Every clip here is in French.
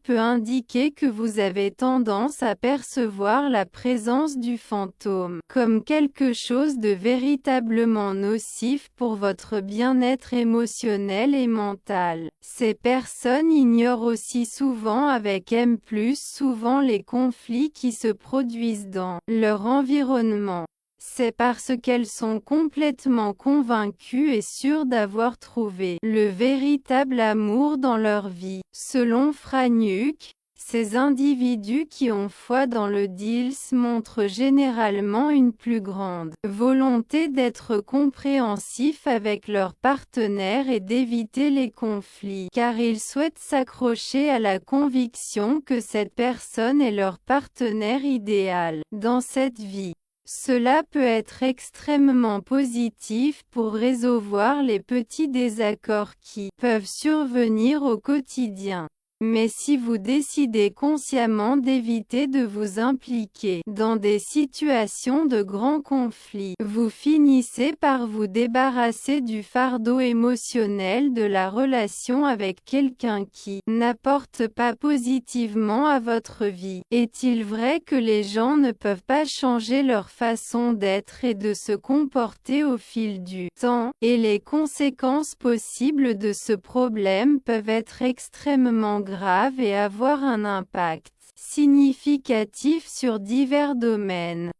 peut indiquer que vous avez tendance à percevoir la présence du fantôme comme quelque chose de véritablement nocif pour votre bien-être émotionnel et mental. Ces personnes ignorent aussi souvent avec souvent les conflits qui se produisent dans leur environnement. C'est parce qu'elles sont complètement convaincues et sûres d'avoir trouvé le véritable amour dans leur vie. Selon Franiuk, ces individus qui ont foi dans le deals montrent généralement une plus grande volonté d'être compréhensifs avec leur partenaire et d'éviter les conflits, car ils souhaitent s'accrocher à la conviction que cette personne est leur partenaire idéal dans cette vie. Cela peut être extrêmement positif pour résoudre les petits désaccords qui peuvent survenir au quotidien. Mais si vous décidez consciemment d'éviter de vous impliquer dans des situations de grands conflits, vous finissez par vous débarrasser du fardeau émotionnel de la relation avec quelqu'un qui n'apporte pas positivement à votre vie. Est-il vrai que les gens ne peuvent pas changer leur façon d'être et de se comporter au fil du temps, et les conséquences possibles de ce problème peuvent être extrêmement graves et avoir un impact significatif sur divers domaines.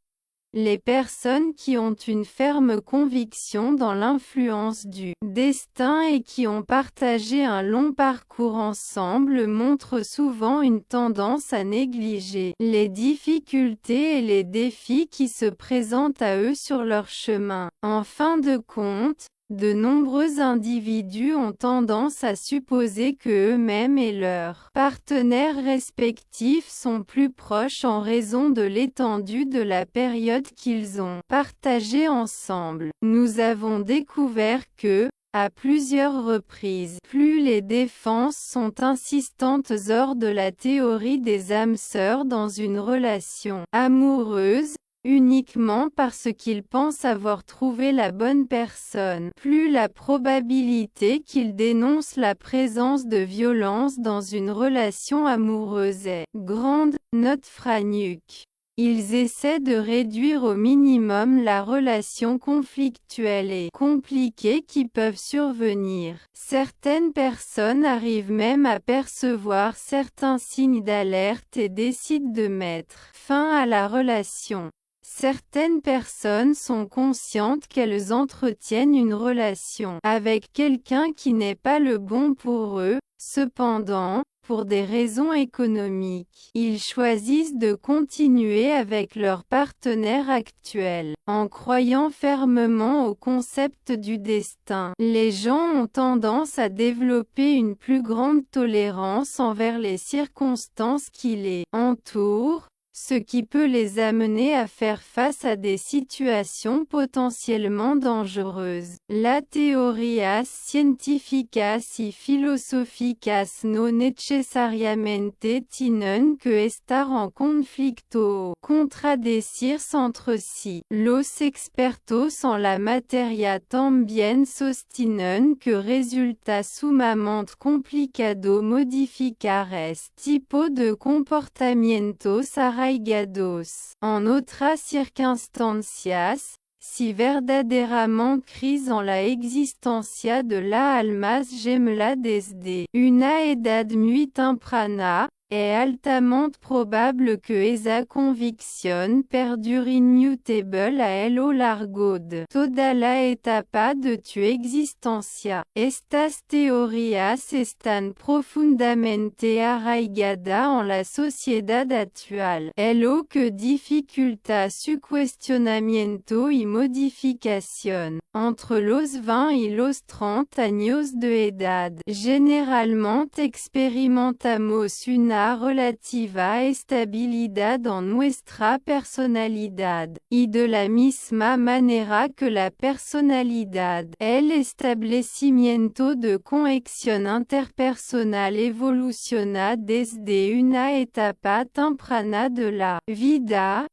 Les personnes qui ont une ferme conviction dans l'influence du destin et qui ont partagé un long parcours ensemble montrent souvent une tendance à négliger les difficultés et les défis qui se présentent à eux sur leur chemin. En fin de compte, de nombreux individus ont tendance à supposer que eux-mêmes et leurs partenaires respectifs sont plus proches en raison de l'étendue de la période qu'ils ont partagée ensemble. Nous avons découvert que, à plusieurs reprises, plus les défenses sont insistantes hors de la théorie des âmes sœurs dans une relation amoureuse, uniquement parce qu'ils pensent avoir trouvé la bonne personne, plus la probabilité qu'ils dénoncent la présence de violence dans une relation amoureuse est grande, note Franiuk. Ils essaient de réduire au minimum la relation conflictuelle et compliquée qui peuvent survenir. Certaines personnes arrivent même à percevoir certains signes d'alerte et décident de mettre fin à la relation. Certaines personnes sont conscientes qu'elles entretiennent une relation avec quelqu'un qui n'est pas le bon pour eux, cependant, pour des raisons économiques, ils choisissent de continuer avec leur partenaire actuel, en croyant fermement au concept du destin. Les gens ont tendance à développer une plus grande tolérance envers les circonstances qui les entourent, ce qui peut les amener à faire face à des situations potentiellement dangereuses. La teorias científicas y filosóficas no necesariamente tienen que estar en conflicto o contradecir entre sí. Los expertos en la materia también sostienen que resulta sumamente complicado modificar este tipo de comportamientos en otras circunstancias, si verdaderamente crees en la existencia de la almas gemela desde una edad muy temprana, es altamente probable que esa convicción perdure immutable a lo largo de toda la etapa de tu existencia. Estas teorías están profundamente arraigadas en la sociedad actual, lo que dificulta su cuestionamiento y modificación. Entre los 20 y los 30 años de edad, generalmente experimentamos una relativa estabilidad en nuestra personalidad, y de la misma manera que la personalidad, el establecimiento de conexión interpersonal evoluciona desde una etapa temprana de la vida,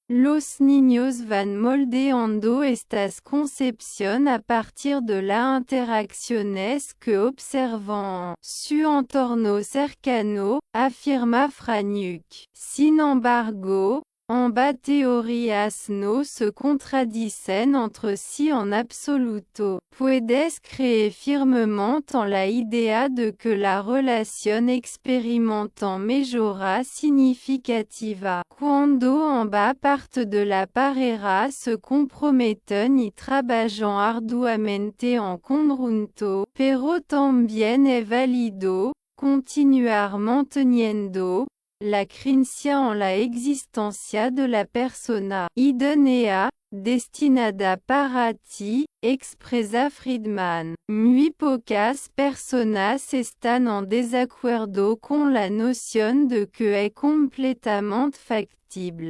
Los niños van moldeando estas concepción a partir de la interacciones que observan su entorno cercano, afirma Franiuk. Sin embargo, ambas teorías no se contradicen entre sí en absoluto. Puedes creer firmemente en la idea de que la relación experimentan mejora significativa. Cuando ambas partes de la pareja se comprometen y trabajan arduamente en conjunto, pero también es válido continuar manteniendo la creencia en la existencia de la persona idónea, destinada para ti, expresa Friedman. Muy pocas personas están en desacuerdo con la noción de que es completamente factible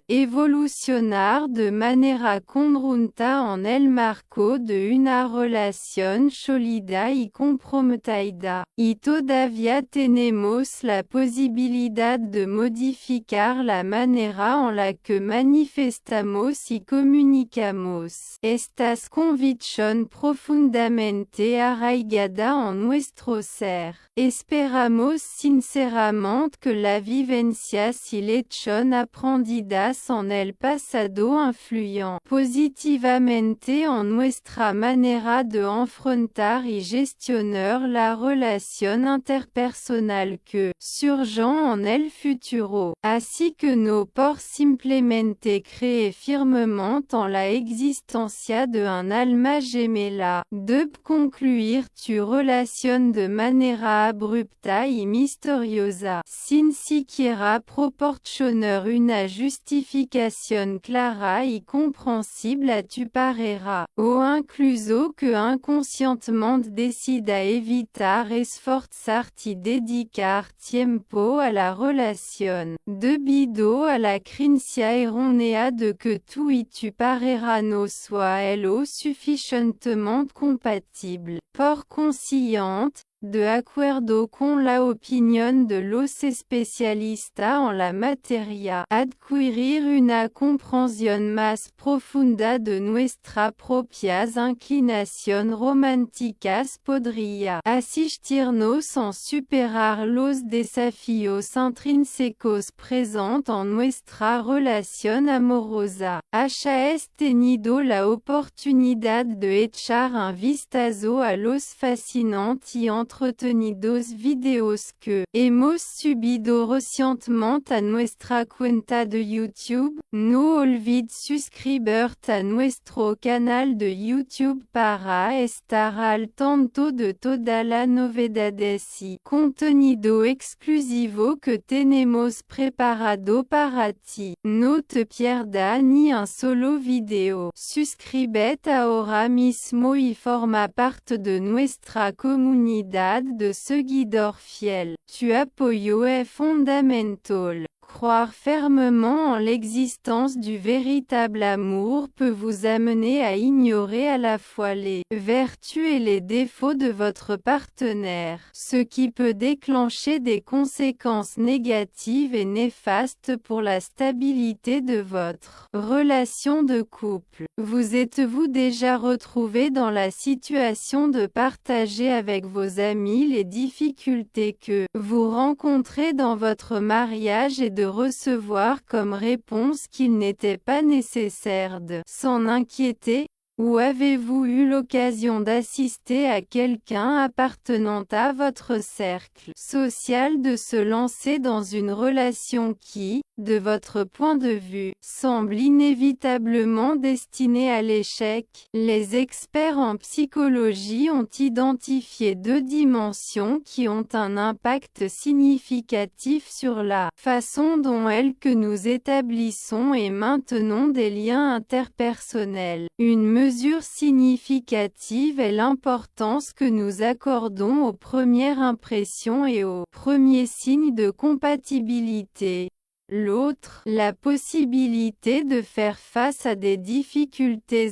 evolucionar de manera conjunta en el marco de una relación sólida y comprometida. Y todavía tenemos la posibilidad de modificar la manera en la que manifestamos y comunicamos estas convicción profundamente arraigada en nuestro ser. Esperamos sinceramente que la vivencia y lección aprendidas en el pasado influyan positivamente en nuestra manera de enfrentar y gestionar la relación interpersonal que surjan en el futuro, así que no por simplemente creer firmemente en la existencia de un alma gemela, de concluir tu relación de manera abrupta y misteriosa, sin siquiera proporcionar una justificación clara y comprensible a tu pareja, o incluso que inconscientemente decida evitar esforzarte y dedicar tiempo a la relación, debido a la creencia errónea de que tú y tu pareja no sois lo suficientemente compatibles. Por consiguiente, de acuerdo con la opinión de los especialistas en la materia, adquirir una comprensión más profunda de nuestras propias inclinaciones románticas podría asistirnos en superar los desafíos intrínsecos presentes en nuestra relación amorosa. ¿Has tenido la oportunidad de echar un vistazo a los fascinantes y entretenidos videos que hemos subido recientemente a nuestra cuenta de YouTube? No olvides suscribirte a nuestro canal de YouTube para estar al tanto de todas las novedades y contenido exclusivo que tenemos preparado para ti. No te pierdas ni un solo video. Suscríbete ahora mismo y forma parte de nuestra comunidad de seguidores fieles. Tu apoyo es fundamental. Croire fermement en l'existence du véritable amour peut vous amener à ignorer à la fois les vertus et les défauts de votre partenaire, ce qui peut déclencher des conséquences négatives et néfastes pour la stabilité de votre relation de couple. Vous êtes-vous déjà retrouvé dans la situation de partager avec vos amis les difficultés que vous rencontrez dans votre mariage et de recevoir comme réponse qu'il n'était pas nécessaire de s'en inquiéter? Ou avez-vous eu l'occasion d'assister à quelqu'un appartenant à votre cercle social de se lancer dans une relation qui, de votre point de vue, semble inévitablement destinée à l'échec? Les experts en psychologie ont identifié deux dimensions qui ont un impact significatif sur la façon dont que nous établissons et maintenons des liens interpersonnels. Une mesure significative est l'importance que nous accordons aux premières impressions et aux premiers signes de compatibilité. l'autre, la possibilité de faire face à des difficultés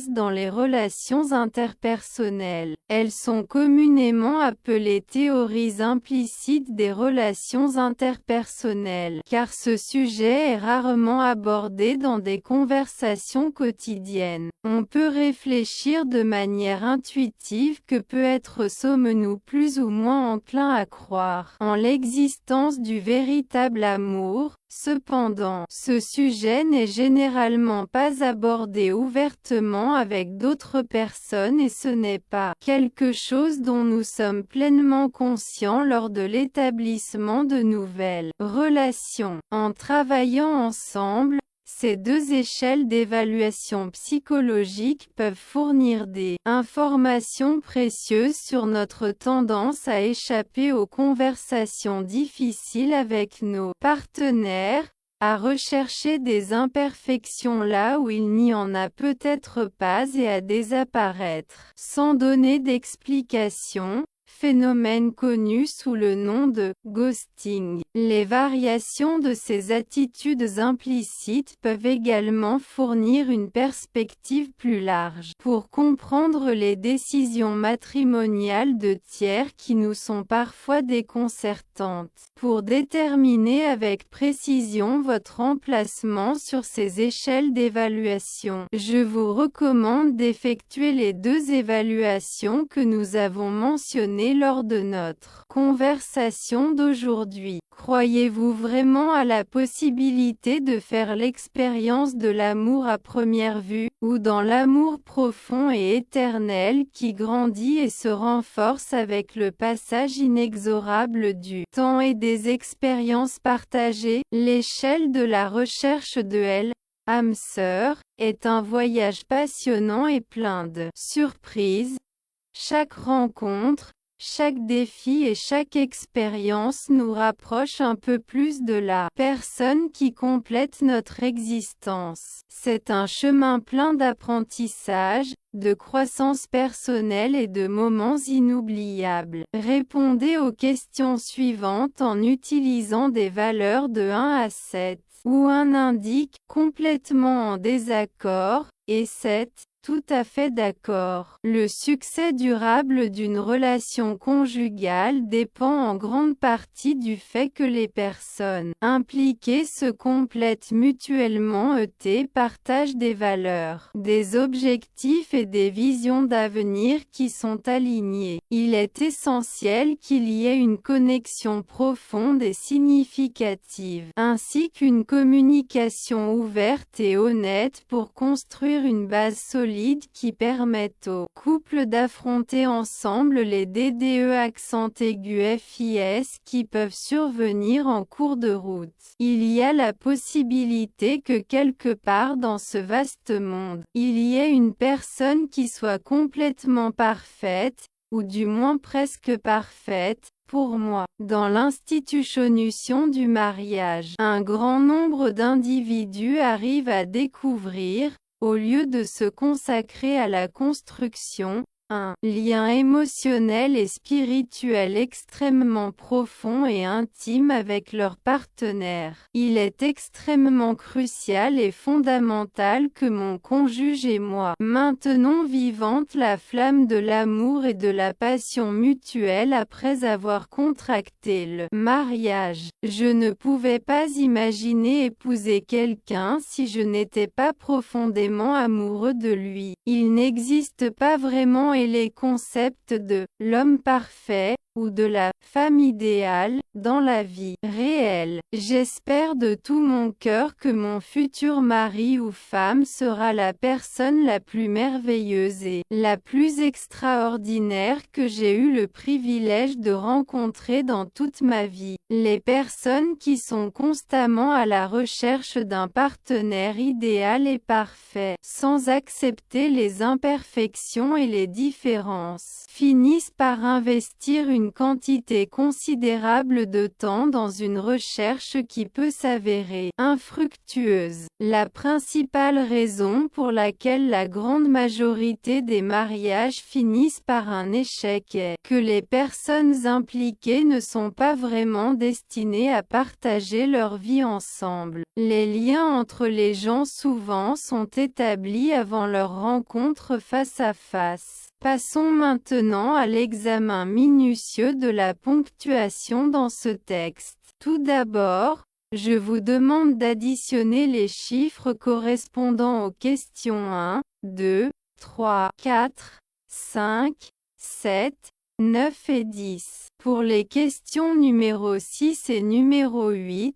dans les relations interpersonnelles. Elles sont communément appelées théories implicites des relations interpersonnelles, car ce sujet est rarement abordé dans des conversations quotidiennes. On peut réfléchir de manière intuitive que peut-être sommes-nous plus ou moins enclins à croire en l'existence du véritable amour. Cependant, ce sujet n'est généralement pas abordé ouvertement avec d'autres personnes et ce n'est pas quelque chose dont nous sommes pleinement conscients lors de l'établissement de nouvelles relations. En travaillant ensemble, ces deux échelles d'évaluation psychologique peuvent fournir des informations précieuses sur notre tendance à échapper aux conversations difficiles avec nos partenaires, à rechercher des imperfections là où il n'y en a peut-être pas et à désapparaître sans donner d'explication. Phénomène connu sous le nom de ghosting. Les variations de ces attitudes implicites peuvent également fournir une perspective plus large pour comprendre les décisions matrimoniales de tiers qui nous sont parfois déconcertantes. Pour déterminer avec précision votre emplacement sur ces échelles d'évaluation, je vous recommande d'effectuer les deux évaluations que nous avons mentionnées lors de notre conversation d'aujourd'hui. Croyez-vous vraiment à la possibilité de faire l'expérience de l'amour à première vue, ou dans l'amour profond et éternel qui grandit et se renforce avec le passage inexorable du temps et des expériences partagées? L'échelle de la recherche de L. âme sœur, est un voyage passionnant et plein de surprises. Chaque rencontre, chaque défi et chaque expérience nous rapproche un peu plus de la personne qui complète notre existence. C'est un chemin plein d'apprentissage, de croissance personnelle et de moments inoubliables. Répondez aux questions suivantes en utilisant des valeurs de 1 à 7, où 1 indique « complètement en désaccord » et 7 tout à fait d'accord. Le succès durable d'une relation conjugale dépend en grande partie du fait que les personnes impliquées se complètent mutuellement et partagent des valeurs, des objectifs et des visions d'avenir qui sont alignés. Il est essentiel qu'il y ait une connexion profonde et significative, ainsi qu'une communication ouverte et honnête pour construire une base solide qui permettent au couple d'affronter ensemble les DDE accent aigu FIS qui peuvent survenir en cours de route. Il y a la possibilité que quelque part dans ce vaste monde, il y ait une personne qui soit complètement parfaite, ou du moins presque parfaite, pour moi. Dans l'institutionnalisation du mariage, un grand nombre d'individus arrivent à découvrir, au lieu de se consacrer à la construction, un lien émotionnel et spirituel extrêmement profond et intime avec leur partenaire. Il est extrêmement crucial et fondamental que mon conjuge et moi maintenons vivante la flamme de l'amour et de la passion mutuelle après avoir contracté le mariage. Je ne pouvais pas imaginer épouser quelqu'un si je n'étais pas profondément amoureux de lui. Il n'existe pas vraiment les concepts de « l'homme parfait » ou de la « femme idéale » dans la vie réelle. J'espère de tout mon cœur que mon futur mari ou femme sera la personne la plus merveilleuse et la plus extraordinaire que j'ai eu le privilège de rencontrer dans toute ma vie. Les personnes qui sont constamment à la recherche d'un partenaire idéal et parfait, sans accepter les imperfections et les différence, finissent par investir une quantité considérable de temps dans une recherche qui peut s'avérer infructueuse. La principale raison pour laquelle la grande majorité des mariages finissent par un échec est que les personnes impliquées ne sont pas vraiment destinées à partager leur vie ensemble. Les liens entre les gens souvent sont établis avant leur rencontre face à face. Passons maintenant à l'examen minutieux de la ponctuation dans ce texte. Tout d'abord, je vous demande d'additionner les chiffres correspondant aux questions 1, 2, 3, 4, 5, 7, 9 et 10. Pour les questions numéro 6 et numéro 8,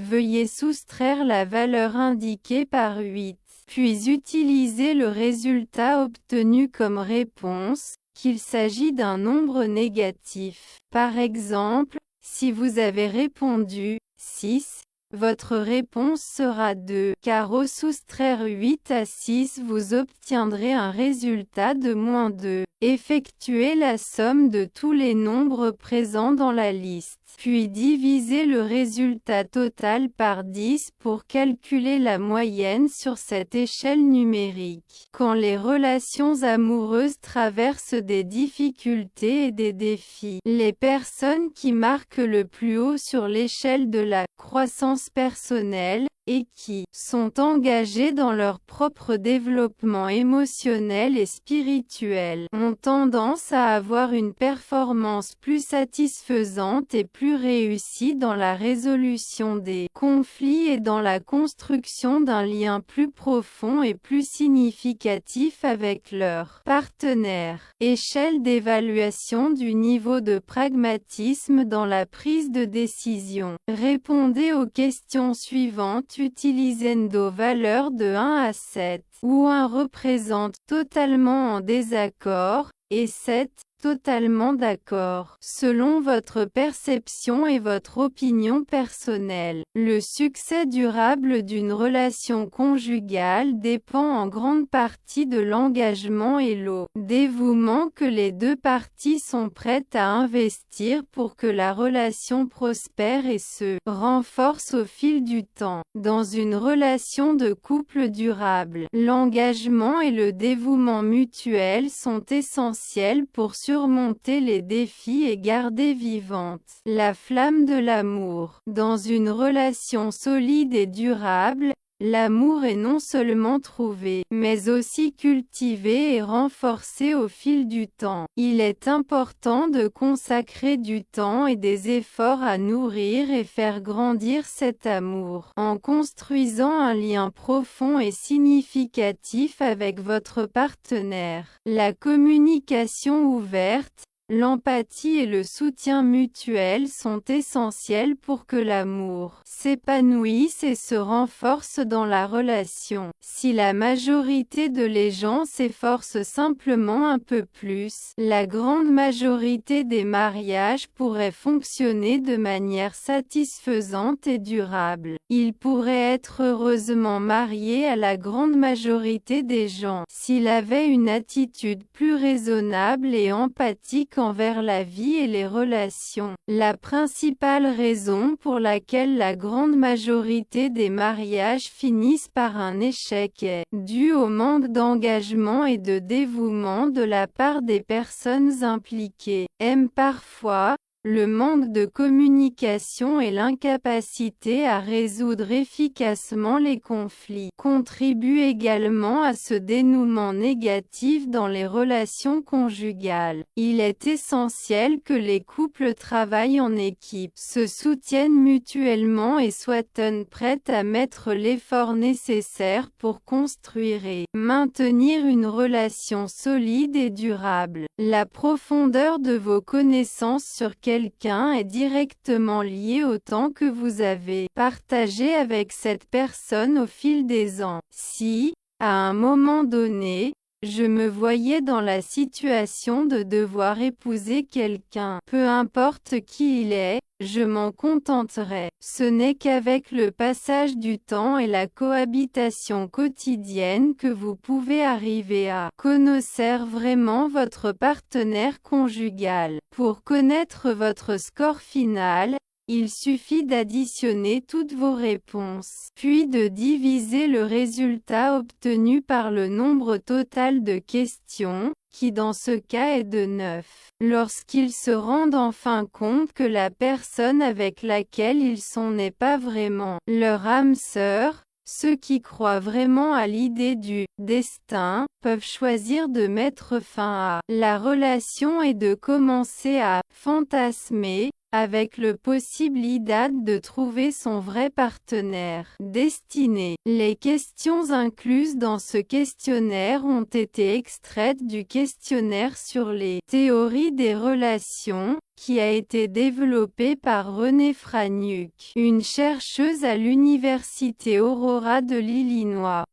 veuillez soustraire la valeur indiquée par 8, puis utiliser le résultat obtenu comme réponse, qu'il s'agit d'un nombre négatif. Par exemple, si vous avez répondu 6, votre réponse sera 2, car au soustraire 8 à 6 vous obtiendrez un résultat de -2. Effectuez la somme de tous les nombres présents dans la liste, puis divisez le résultat total par 10 pour calculer la moyenne sur cette échelle numérique. Quand les relations amoureuses traversent des difficultés et des défis, les personnes qui marquent le plus haut sur l'échelle de la croissance personnelle, et qui sont engagés dans leur propre développement émotionnel et spirituel, ont tendance à avoir une performance plus satisfaisante et plus réussie dans la résolution des conflits et dans la construction d'un lien plus profond et plus significatif avec leur partenaire. Échelle d'évaluation du niveau de pragmatisme dans la prise de décision. Répondez aux questions suivantes utilisando valeurs de 1 à 7, où 1 représente totalement en désaccord, et 7, totalement d'accord. Selon votre perception et votre opinion personnelle, le succès durable d'une relation conjugale dépend en grande partie de l'engagement et le dévouement que les deux parties sont prêtes à investir pour que la relation prospère et se renforce au fil du temps. Dans une relation de couple durable, l'engagement et le dévouement mutuel sont essentiels pour surmonter les défis et garder vivante la flamme de l'amour. Dans une relation solide et durable, l'amour est non seulement trouvé, mais aussi cultivé et renforcé au fil du temps. Il est important de consacrer du temps et des efforts à nourrir et faire grandir cet amour, en construisant un lien profond et significatif avec votre partenaire. La communication ouverte, l'empathie et le soutien mutuel sont essentiels pour que l'amour s'épanouisse et se renforce dans la relation. Si la majorité de les gens s'efforcent simplement un peu plus, la grande majorité des mariages pourraient fonctionner de manière satisfaisante et durable. Ils pourraient être heureusement mariés à la grande majorité des gens, s'ils avaient une attitude plus raisonnable et empathique envers la vie et les relations. La principale raison pour laquelle la grande majorité des mariages finissent par un échec est due au manque d'engagement et de dévouement de la part des personnes impliquées. Parfois, le manque de communication et l'incapacité à résoudre efficacement les conflits contribuent également à ce dénouement négatif dans les relations conjugales. Il est essentiel que les couples travaillent en équipe, se soutiennent mutuellement et soient prêts à mettre l'effort nécessaire pour construire et maintenir une relation solide et durable. La profondeur de vos connaissances sur quelqu'un est directement liée au temps que vous avez partagé avec cette personne au fil des ans. Si, à un moment donné, je me voyais dans la situation de devoir épouser quelqu'un. Peu importe qui il est, je m'en contenterai. Ce n'est qu'avec le passage du temps et la cohabitation quotidienne que vous pouvez arriver à connaître vraiment votre partenaire conjugal. Pour connaître votre score final, il suffit d'additionner toutes vos réponses, puis de diviser le résultat obtenu par le nombre total de questions, qui dans ce cas est de 9. Lorsqu'ils se rendent enfin compte que la personne avec laquelle ils sont n'est pas vraiment leur âme sœur, ceux qui croient vraiment à l'idée du « destin » peuvent choisir de mettre fin à la relation et de commencer à « fantasmer » avec le possible idée de trouver son vrai partenaire destiné. Les questions incluses dans ce questionnaire ont été extraites du questionnaire sur les théories des relations, qui a été développé par Renée Franiuk, une chercheuse à l'Université Aurora de l'Illinois.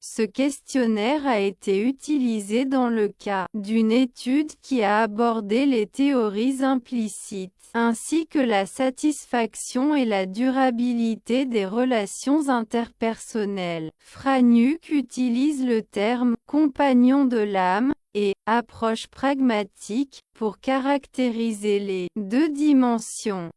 Ce questionnaire a été utilisé dans le cas d'une étude qui a abordé les théories implicites, ainsi que la satisfaction et la durabilité des relations interpersonnelles. Franiuk utilise le terme « compagnon de l'âme » et « approche pragmatique » pour caractériser les deux dimensions.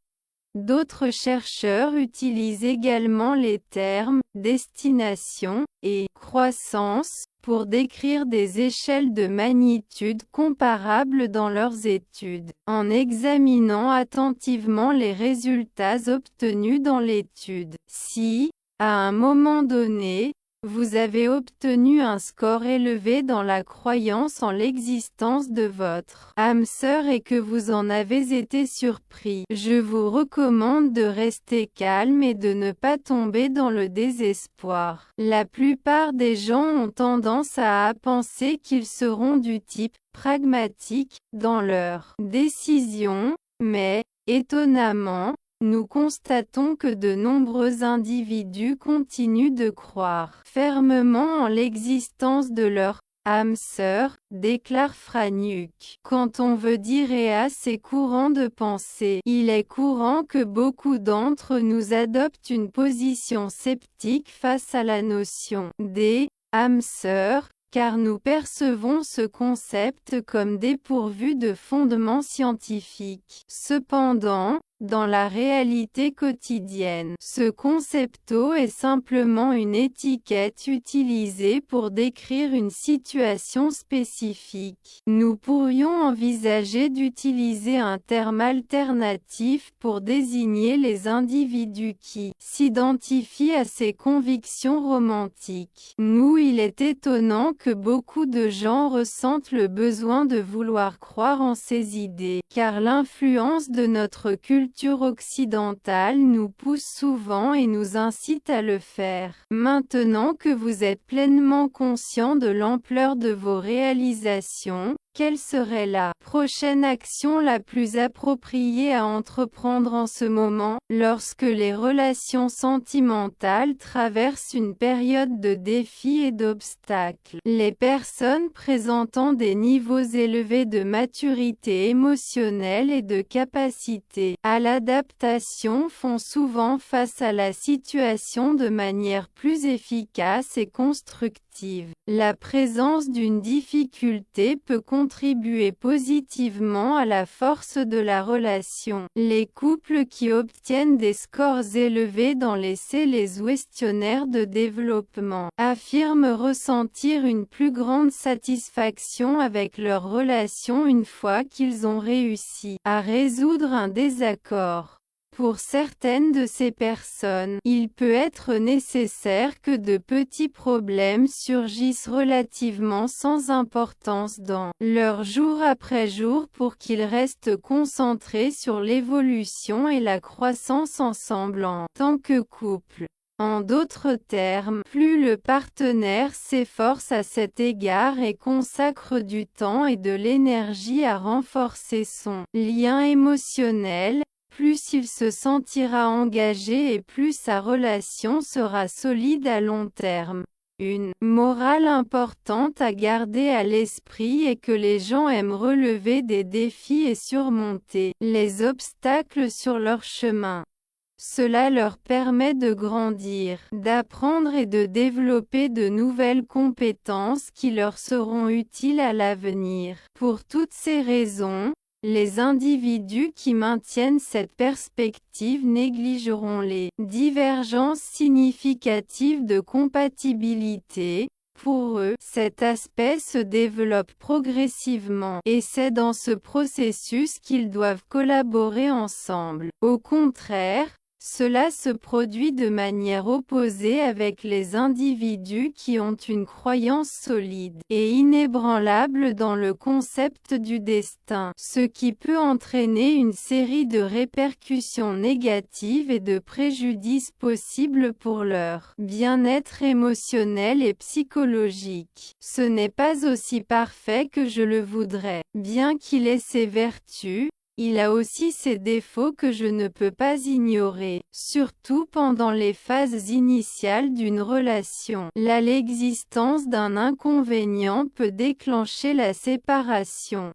D'autres chercheurs utilisent également les termes « destination » et « croissance » pour décrire des échelles de magnitude comparables dans leurs études. En examinant attentivement les résultats obtenus dans l'étude, si, à un moment donné, vous avez obtenu un score élevé dans la croyance en l'existence de votre âme sœur et que vous en avez été surpris, je vous recommande de rester calme et de ne pas tomber dans le désespoir. La plupart des gens ont tendance à penser qu'ils seront du type pragmatique dans leurs décisions, mais, étonnamment, nous constatons que de nombreux individus continuent de croire fermement en l'existence de leur âme sœur, déclare Franiuk. Quand on veut dire et assez courant de penser, il est courant que beaucoup d'entre nous adoptent une position sceptique face à la notion des âmes sœurs, car nous percevons ce concept comme dépourvu de fondement scientifique. Cependant, dans la réalité quotidienne, ce concepto est simplement une étiquette utilisée pour décrire une situation spécifique. Nous pourrions envisager d'utiliser un terme alternatif pour désigner les individus qui s'identifient à ces convictions romantiques. Il est étonnant que beaucoup de gens ressentent le besoin de vouloir croire en ces idées, car l'influence de notre culture occidentale nous pousse souvent et nous incite à le faire. Maintenant que vous êtes pleinement conscient de l'ampleur de vos réalisations, quelle serait la prochaine action la plus appropriée à entreprendre en ce moment, lorsque les relations sentimentales traversent une période de défis et d'obstacles? Les personnes présentant des niveaux élevés de maturité émotionnelle et de capacité à l'adaptation font souvent face à la situation de manière plus efficace et constructive. La présence d'une difficulté peut contribuer positivement à la force de la relation. Les couples qui obtiennent des scores élevés dans les questionnaires de développement affirment ressentir une plus grande satisfaction avec leur relation une fois qu'ils ont réussi à résoudre un désaccord. Pour certaines de ces personnes, il peut être nécessaire que de petits problèmes surgissent relativement sans importance dans leur jour après jour pour qu'ils restent concentrés sur l'évolution et la croissance ensemble en tant que couple. En d'autres termes, plus le partenaire s'efforce à cet égard et consacre du temps et de l'énergie à renforcer son lien émotionnel, plus il se sentira engagé et plus sa relation sera solide à long terme. Une morale importante à garder à l'esprit est que les gens aiment relever des défis et surmonter les obstacles sur leur chemin. Cela leur permet de grandir, d'apprendre et de développer de nouvelles compétences qui leur seront utiles à l'avenir. Pour toutes ces raisons, les individus qui maintiennent cette perspective négligeront les divergences significatives de compatibilité. Pour eux, cet aspect se développe progressivement, et c'est dans ce processus qu'ils doivent collaborer ensemble. Au contraire, cela se produit de manière opposée avec les individus qui ont une croyance solide et inébranlable dans le concept du destin, ce qui peut entraîner une série de répercussions négatives et de préjudices possibles pour leur bien-être émotionnel et psychologique. Ce n'est pas aussi parfait que je le voudrais. Bien qu'il ait ses vertus, il a aussi ses défauts que je ne peux pas ignorer, surtout pendant les phases initiales d'une relation. L'existence d'un inconvénient peut déclencher la séparation.